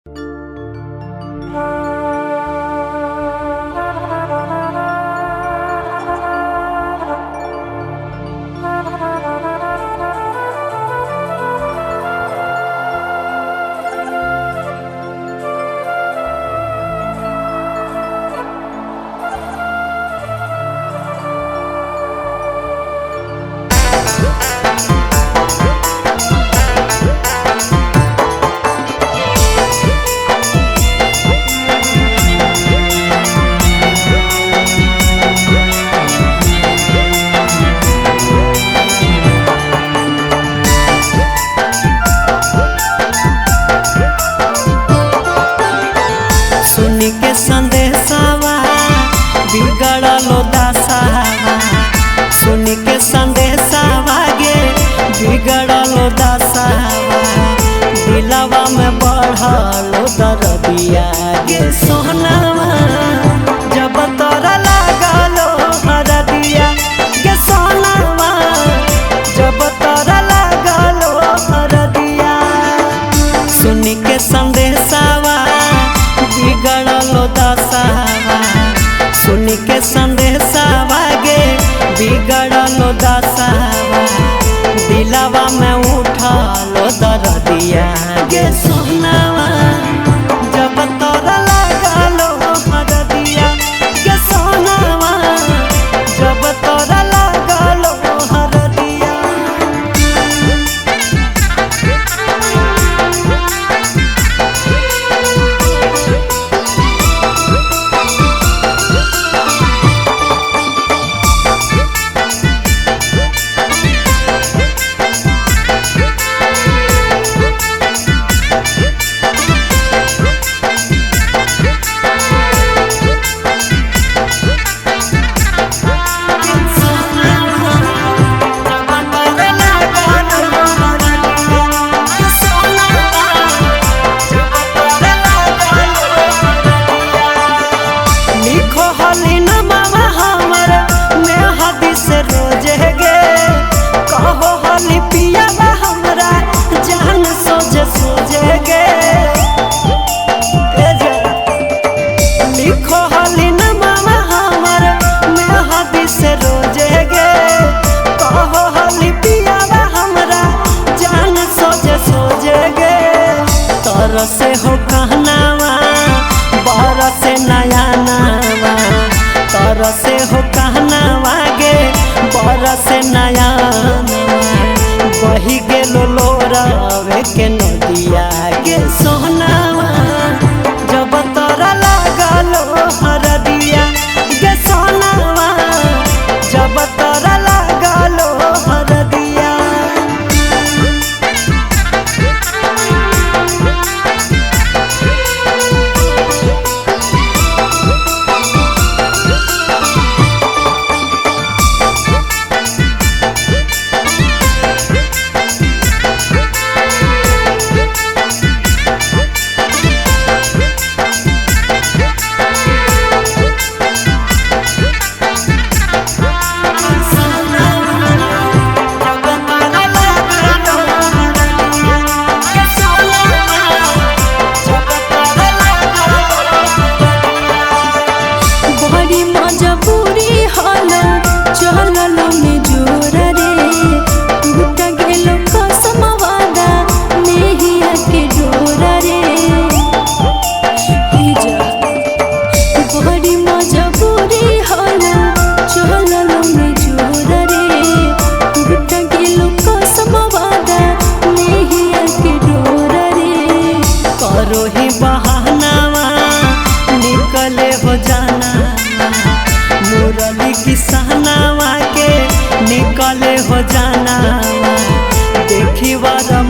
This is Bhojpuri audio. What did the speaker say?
सुनी के संदेशावा बिगड़लो दशावा, सुनी के संदेशावा गे बिगड़लो दशावा, दिलवा में बढ़लो दर्दिया गे सोहनावा, जब तोरा लागलो हरदिया गे सोहनावा, जब तोरा लागलो हरदिया। सुनी के संदेशावा बिगड़लो दशावा, सुनी के संदेशावा गे बिगड़लो दशावा, दिलवा में उठलो दर्दिया गे सोहनावा, जब तोरा लागलो हरदिया गे सोहनावा, जब तोरा लागलो हरदिया। से हो कहनावा बरस नया नावा, तर से हो कहनावा गे बरस नया नावा, बही गेलो लोरावे के नदिया गे सोहनावा, जब तोरा लागलो हरदिया गे सोहनावा, जब तोरा लागलो हरदिया। रोही बहानावा निकले हो जाना, मुरली किसानावा के निकले हो जाना, देखी वाला